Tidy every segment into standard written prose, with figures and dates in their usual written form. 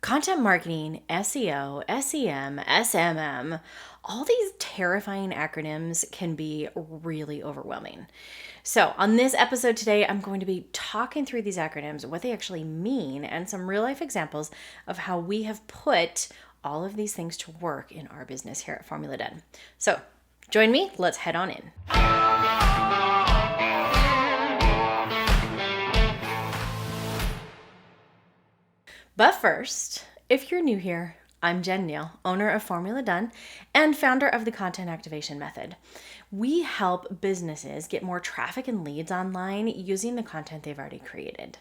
Content marketing, SEO, SEM, SMM, all these terrifying acronyms can be really overwhelming. So on this episode today, I'm going to be talking through these acronyms, what they actually mean, and some real life examples of how we have put all of these things to work in our business here at Formula Den. So join me, let's head on in. But first, if you're new here, I'm Jen Neal, owner of Formula Done and founder of the Content Activation Method. We help businesses get more traffic and leads online using the content they've already created.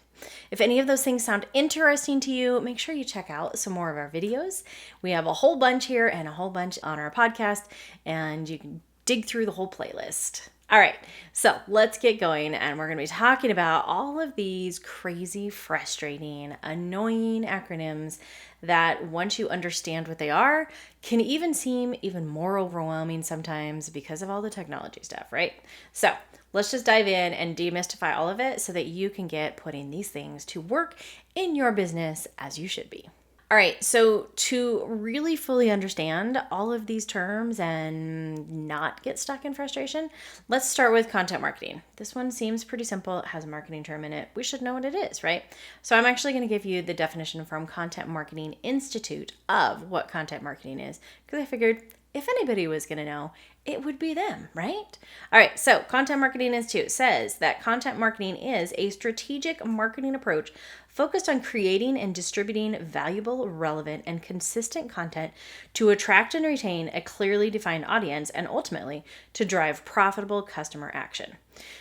If any of those things sound interesting to you, make sure you check out some more of our videos. We have a whole bunch here and a whole bunch on our podcast, and you can dig through the whole playlist. All right, so let's get going, and we're going to be talking about all of these crazy, frustrating, annoying acronyms that once you understand what they are, can even seem even more overwhelming sometimes because of all the technology stuff, right? So let's just dive in and demystify all of it so that you can get putting these things to work in your business as you should be. All right, so to really fully understand all of these terms and not get stuck in frustration, let's start with content marketing. This one seems pretty simple. It has a marketing term in it. We should know what it is, right? So I'm actually going to give you the definition from Content Marketing Institute of what content marketing is, because I figured if anybody was going to know, it would be them, right? All right, so Content Marketing Institute says that content marketing is a strategic marketing approach focused on creating and distributing valuable, relevant, and consistent content to attract and retain a clearly defined audience and ultimately to drive profitable customer action.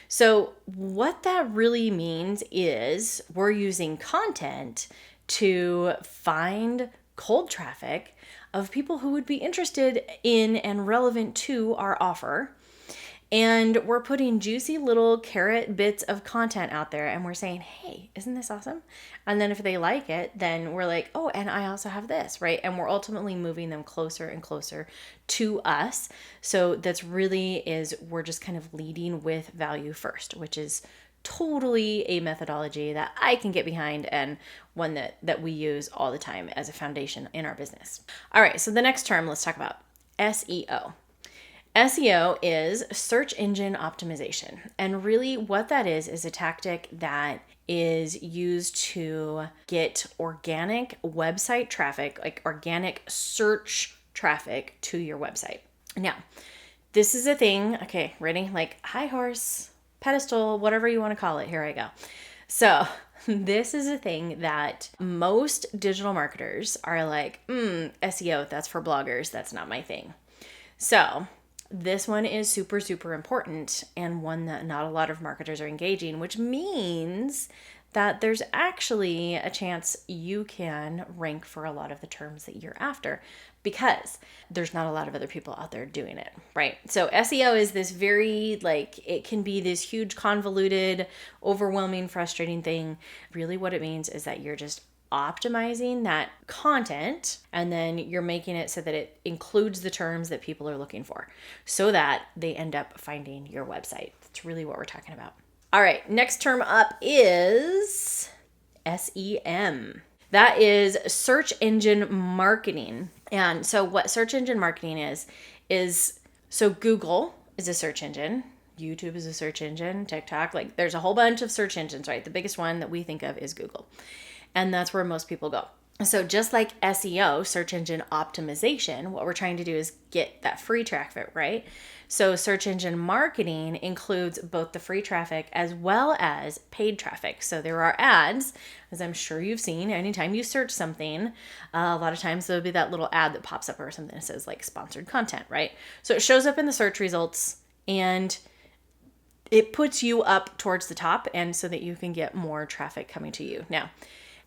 So what that really means is we're using content to find cold traffic of people who would be interested in and relevant to our offer. And we're putting juicy little carrot bits of content out there and we're saying, hey, isn't this awesome? And then if they like it, then we're like, oh, and I also have this, right? And we're ultimately moving them closer and closer to us. So that's really is we're just kind of leading with value first, which is totally a methodology that I can get behind and one that we use all the time as a foundation in our business. All right, so the next term, let's talk about SEO. SEO is search engine optimization. And really what that is a tactic that is used to get organic website traffic, like organic search traffic to your website. Now, this is a thing, okay, ready? Like high horse, pedestal, whatever you want to call it. Here I go. So this is a thing that most digital marketers are like, SEO, that's for bloggers. That's not my thing. So this one is super, super important and one that not a lot of marketers are engaging, which means that there's actually a chance you can rank for a lot of the terms that you're after because there's not a lot of other people out there doing it, right? So SEO is this very, it can be this huge, convoluted, overwhelming, frustrating thing. Really what it means is that you're just optimizing that content and then you're making it so that it includes the terms that people are looking for so that they end up finding your website. That's really what we're talking about. All right, next term up is SEM. That is search engine marketing. And so what search engine marketing is so Google is a search engine, YouTube is a search engine, TikTok, there's a whole bunch of search engines, right? The biggest one that we think of is Google. And that's where most people go. So just like SEO, search engine optimization, what we're trying to do is get that free traffic, right? So search engine marketing includes both the free traffic as well as paid traffic. So there are ads, as I'm sure you've seen, anytime you search something, a lot of times there'll be that little ad that pops up or something that says sponsored content, right? So it shows up in the search results and it puts you up towards the top and so that you can get more traffic coming to you. Now,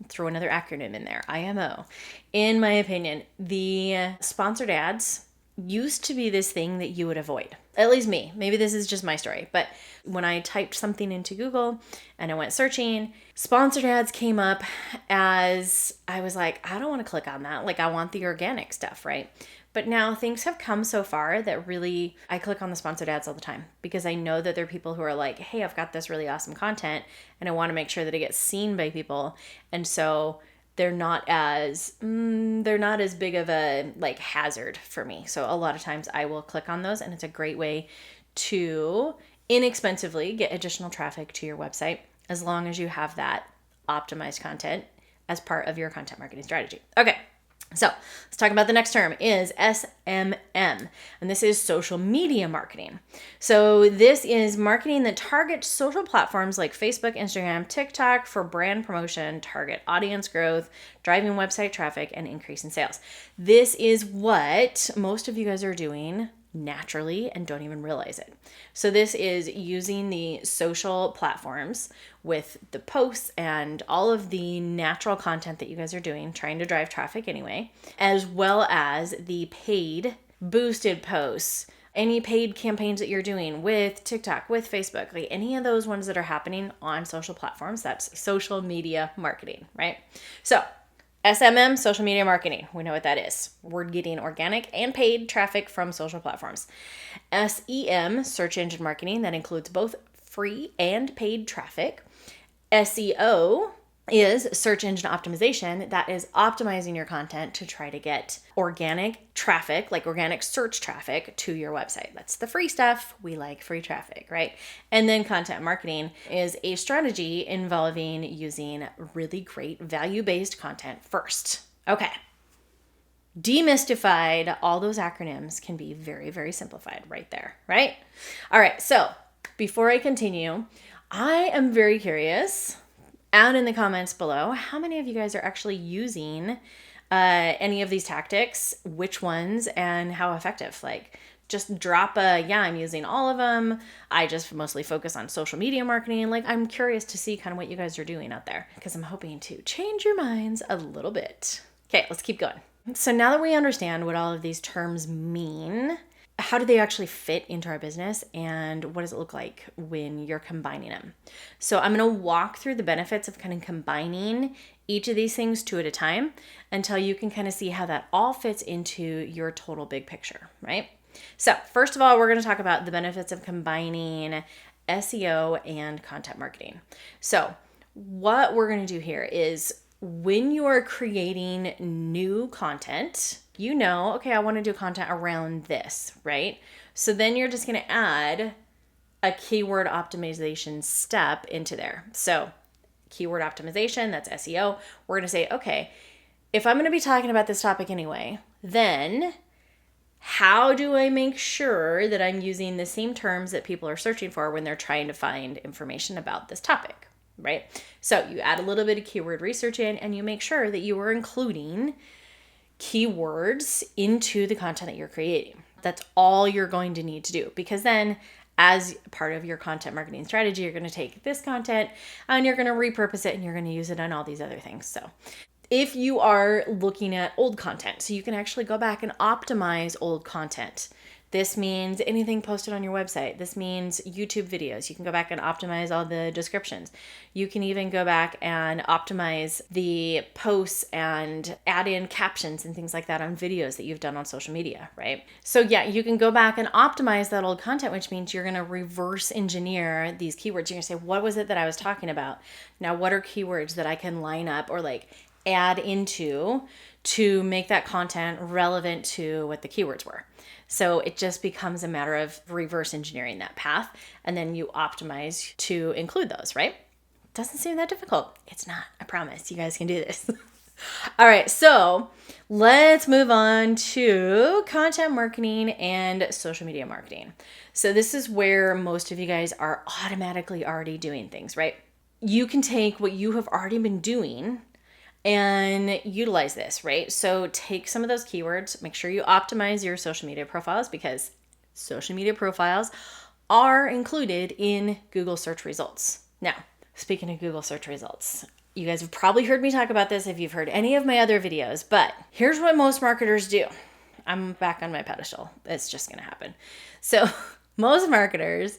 throw another acronym in there, IMO. In my opinion, the sponsored ads used to be this thing that you would avoid. At least me. Maybe this is just my story. But when I typed something into Google and I went searching, sponsored ads came up as I was like, I don't want to click on that. I want the organic stuff, right? But now things have come so far that really I click on the sponsored ads all the time because I know that there are people who are like, hey, I've got this really awesome content and I want to make sure that it gets seen by people. And so they're not as big of a like hazard for me. So a lot of times I will click on those, and it's a great way to inexpensively get additional traffic to your website, as long as you have that optimized content as part of your content marketing strategy. Okay. So let's talk about the next term is SMM, and this is social media marketing. So this is marketing that targets social platforms like Facebook, Instagram, TikTok for brand promotion, target audience growth, driving website traffic, and increasing sales. This is what most of you guys are doing naturally and don't even realize it. So this is using the social platforms with the posts and all of the natural content that you guys are doing, trying to drive traffic anyway, as well as the paid boosted posts, any paid campaigns that you're doing with TikTok, with Facebook, like any of those ones that are happening on social platforms. That's social media marketing, right? So SMM, social media marketing. We know what that is. We're getting organic and paid traffic from social platforms. SEM, search engine marketing, that includes both free and paid traffic. SEO is search engine optimization. That is optimizing your content to try to get organic traffic, like organic search traffic to your website. That's the free stuff. We like free traffic, right? And then content marketing is a strategy involving using really great value-based content first. Okay. Demystified, all those acronyms can be very, very simplified right there, right? All right. So before I continue, I am very curious, out in the comments below, how many of you guys are actually using any of these tactics, which ones, and how effective? Like, just drop yeah, I'm using all of them. I just mostly focus on social media marketing. Like, I'm curious to see kind of what you guys are doing out there, because I'm hoping to change your minds a little bit. Okay, let's keep going. So now that we understand what all of these terms mean, how do they actually fit into our business, and what does it look like when you're combining them? So I'm going to walk through the benefits of kind of combining each of these things two at a time until you can kind of see how that all fits into your total big picture, right? So first of all, we're going to talk about the benefits of combining SEO and content marketing. So what we're going to do here is, when you are creating new content, you know, okay, I want to do content around this, right? So then you're just going to add a keyword optimization step into there. So keyword optimization, that's SEO. We're going to say, okay, if I'm going to be talking about this topic anyway, then how do I make sure that I'm using the same terms that people are searching for when they're trying to find information about this topic, right? So you add a little bit of keyword research in, and you make sure that you are including keywords into the content that you're creating. That's all you're going to need to do, because then as part of your content marketing strategy, you're going to take this content and you're going to repurpose it, and you're going to use it on all these other things. So if you are looking at old content, so you can actually go back and optimize old content. This means anything posted on your website. This means YouTube videos. You can go back and optimize all the descriptions. You can even go back and optimize the posts and add in captions and things like that on videos that you've done on social media, right? So yeah, you can go back and optimize that old content, which means you're going to reverse engineer these keywords. You're going to say, what was it that I was talking about? Now, what are keywords that I can line up or like add into to make that content relevant to what the keywords were? So it just becomes a matter of reverse engineering that path, and then you optimize to include those, right? Doesn't seem that difficult. It's not. I promise. You guys can do this. All right, so let's move on to content marketing and social media marketing. So this is where most of you guys are automatically already doing things, right? You can take what you have already been doing and utilize this, right? So take some of those keywords, make sure you optimize your social media profiles, because social media profiles are included in Google search results. Now, speaking of Google search results, you guys have probably heard me talk about this if you've heard any of my other videos, but here's what most marketers do. I'm back on my pedestal. It's just going to happen. So most marketers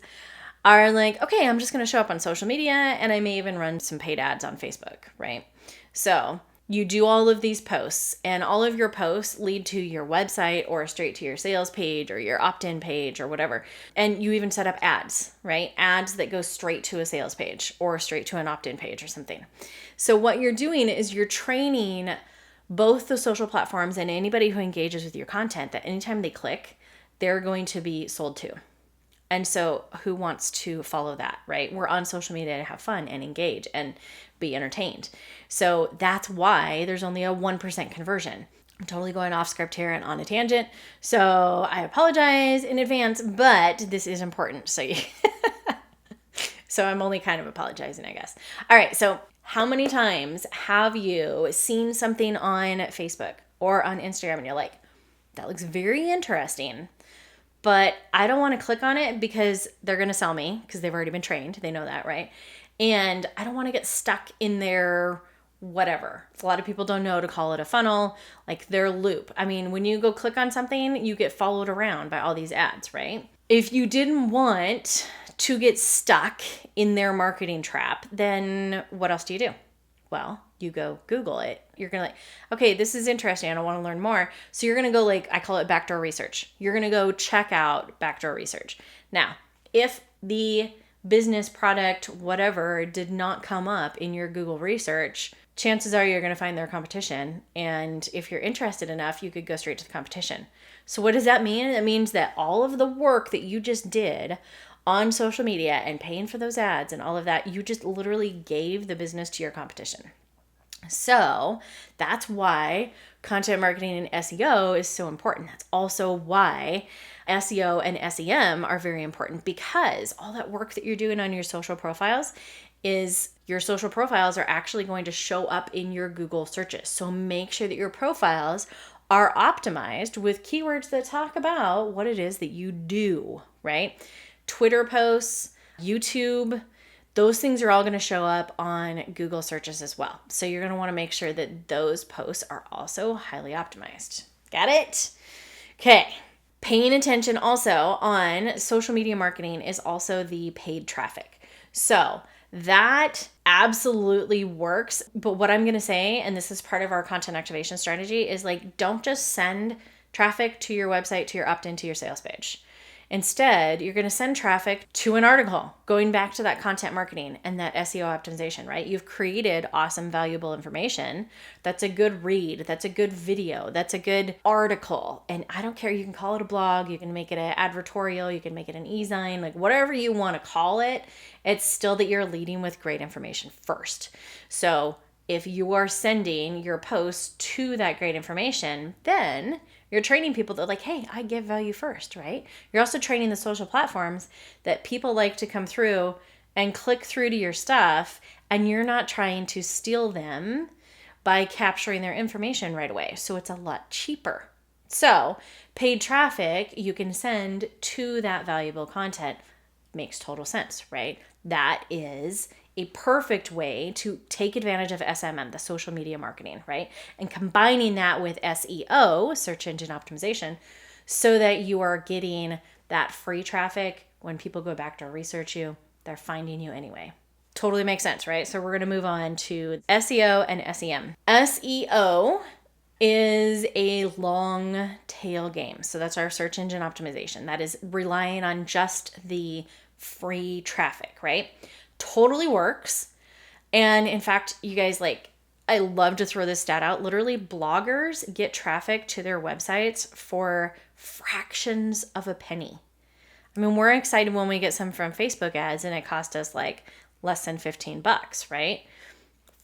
are like, okay, I'm just going to show up on social media, and I may even run some paid ads on Facebook, right? So You do all of these posts, and all of your posts lead to your website or straight to your sales page or your opt-in page or whatever. And you even set up ads, right? Ads that go straight to a sales page or straight to an opt-in page or something. So what you're doing is you're training both the social platforms and anybody who engages with your content that anytime they click, they're going to be sold to. And so who wants to follow that, right? We're on social media to have fun and engage and be entertained. So that's why there's only a 1% conversion. I'm totally going off script here and on a tangent. So I apologize in advance, but this is important. So I'm only kind of apologizing, I guess. All right. So how many times have you seen something on Facebook or on Instagram and you're like, that looks very interesting, but I don't want to click on it because they're going to sell me because they've already been trained. They know that, right? And I don't want to get stuck in their whatever. A lot of people don't know to call it a funnel, like their loop. I mean, when you go click on something, you get followed around by all these ads, right? If you didn't want to get stuck in their marketing trap, then what else do you do? Well, you go Google it. You're going to like, okay, this is interesting. I want to learn more. So you're going to go like, I call it backdoor research. You're going to go check out backdoor research. Now, if the business, product, whatever did not come up in your Google research, chances are you're going to find their competition. And if you're interested enough, you could go straight to the competition. So what does that mean? It means that all of the work that you just did on social media and paying for those ads and all of that, you just literally gave the business to your competition. So that's why content marketing and SEO is so important. That's also why SEO and SEM are very important, because all that work that you're doing on your social profiles is your social profiles are actually going to show up in your Google searches. So make sure that your profiles are optimized with keywords that talk about what it is that you do, right? Twitter posts, YouTube, those things are all going to show up on Google searches as well. So you're going to want to make sure that those posts are also highly optimized. Got it? Okay. Paying attention also on social media marketing is also the paid traffic. So that absolutely works. But what I'm going to say, and this is part of our content activation strategy, is like, don't just send traffic to your website, to your opt-in, to your sales page. Instead, you're going to send traffic to an article, going back to that content marketing and that SEO optimization, right? You've created awesome, valuable information. That's a good read. That's a good video. That's a good article. And I don't care. You can call it a blog. You can make it an advertorial. You can make it an e-zine, like whatever you want to call it. It's still that you're leading with great information first. So if you are sending your posts to that great information, then you're training people that like, hey, I give value first, right? You're also training the social platforms that people like to come through and click through to your stuff, and you're not trying to steal them by capturing their information right away. So it's a lot cheaper. So paid traffic you can send to that valuable content makes total sense, right? That is a perfect way to take advantage of SMM, the social media marketing, right? And combining that with SEO, search engine optimization, so that you are getting that free traffic. When people go back to research you, they're finding you anyway. Totally makes sense, right? So we're going to move on to SEO and SEM. SEO is a long tail game. So that's our search engine optimization. That is relying on just the free traffic, right? Totally works. And in fact, you guys, like, I love to throw this stat out. Literally, bloggers get traffic to their websites for fractions of a penny. I mean, we're excited when we get some from Facebook ads and it cost us like less than $15, right?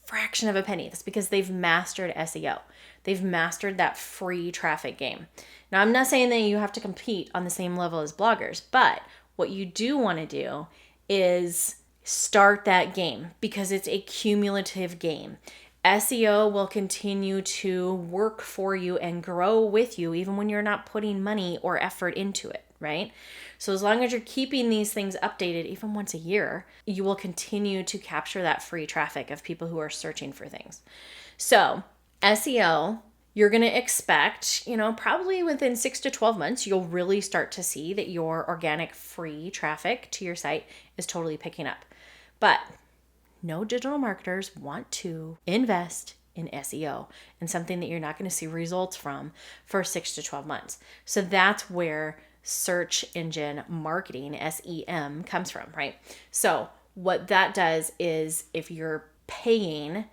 Fraction of a penny. That's because they've mastered SEO. They've mastered that free traffic game. Now, I'm not saying that you have to compete on the same level as bloggers, but what you do want to do is start that game, because it's a cumulative game. SEO will continue to work for you and grow with you even when you're not putting money or effort into it, right? So as long as you're keeping these things updated even once a year, you will continue to capture that free traffic of people who are searching for things. So SEO, you're going to expect, probably within 6 to 12 months, you'll really start to see that your organic free traffic to your site is totally picking up. But no digital marketers want to invest in SEO and something that you're not going to see results from for 6 to 12 months. So that's where search engine marketing, SEM, comes from, right? So what that does is if you're paying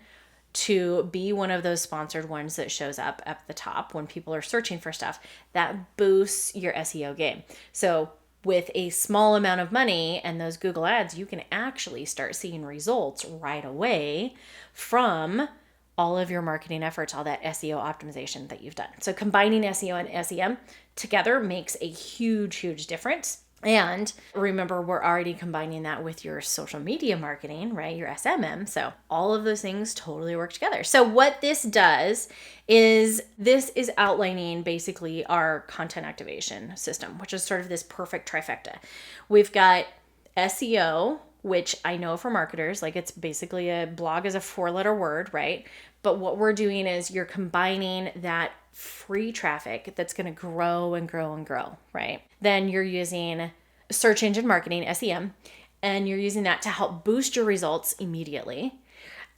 to be one of those sponsored ones that shows up at the top when people are searching for stuff, that boosts your SEO game. So with a small amount of money and those Google ads, you can actually start seeing results right away from all of your marketing efforts, all that SEO optimization that you've done. So combining SEO and SEM together makes a huge, huge difference. And remember, we're already combining that with your social media marketing, right? Your SMM. So all of those things totally work together. So what this does is this is outlining basically our content activation system, which is sort of this perfect trifecta. We've got SEO, which I know for marketers, like it's basically a blog is a 4-letter word, right? But what we're doing is you're combining that free traffic that's going to grow and grow and grow, right? Then you're using search engine marketing, SEM, and you're using that to help boost your results immediately.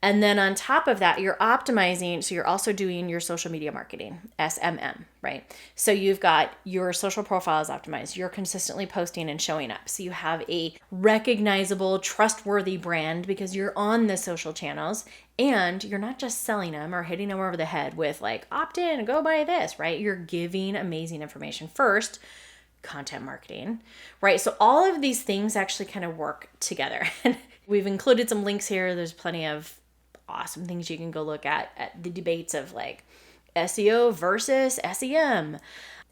And then on top of that, you're optimizing. So you're also doing your social media marketing, SMM, right? So you've got your social profiles optimized. You're consistently posting and showing up. So you have a recognizable, trustworthy brand because you're on the social channels and you're not just selling them or hitting them over the head with like, opt in and go buy this, right? You're giving amazing information first. Content marketing, right? So all of these things actually kind of work together. And we've included some links here. There's plenty of awesome things you can go look at the debates of like SEO versus SEM,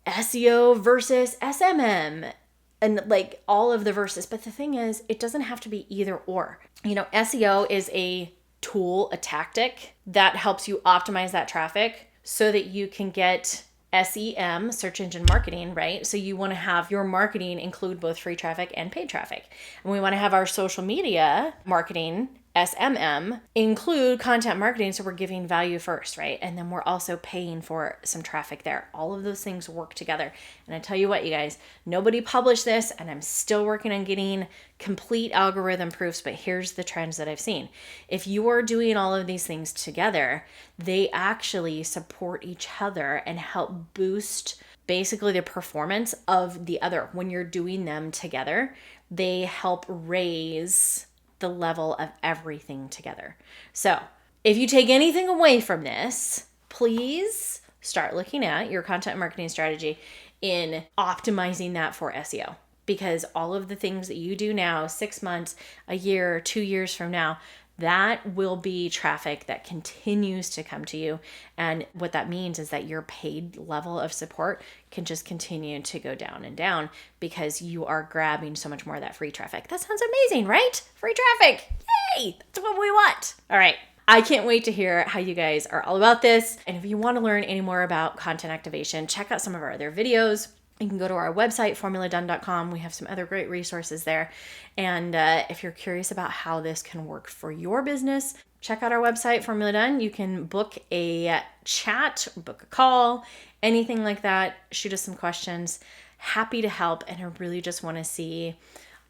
SEO versus SMM, and like all of the verses. But the thing is, it doesn't have to be either or. You know, SEO is a tool, a tactic that helps you optimize that traffic so that you can get SEM, search engine marketing, right? So you want to have your marketing include both free traffic and paid traffic. And we want to have our social media marketing, SMM, include content marketing. So we're giving value first, right? And then we're also paying for some traffic there. All of those things work together. And I tell you what, you guys, nobody published this and I'm still working on getting complete algorithm proofs, but here's the trends that I've seen. If you are doing all of these things together, they actually support each other and help boost basically the performance of the other. When you're doing them together, they help raise the level of everything together. So if you take anything away from this, please start looking at your content marketing strategy in optimizing that for SEO. Because all of the things that you do now, 6 months, a year, 2 years from now, that will be traffic that continues to come to you. And what that means is that your paid level of support can just continue to go down and down because you are grabbing so much more of that free traffic. That sounds amazing, right? Free traffic. Yay! That's what we want. All right. I can't wait to hear how you guys are all about this. And if you want to learn any more about content activation, check out some of our other videos. You can go to our website, formuladone.com. We have some other great resources there. And if you're curious about how this can work for your business, check out our website, Formula Done. You can book a chat, book a call, anything like that. Shoot us some questions. Happy to help. And I really just want to see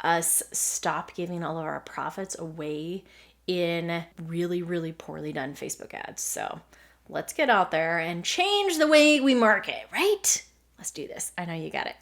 us stop giving all of our profits away in really, really poorly done Facebook ads. So let's get out there and change the way we market, right? Let's do this. I know you got it.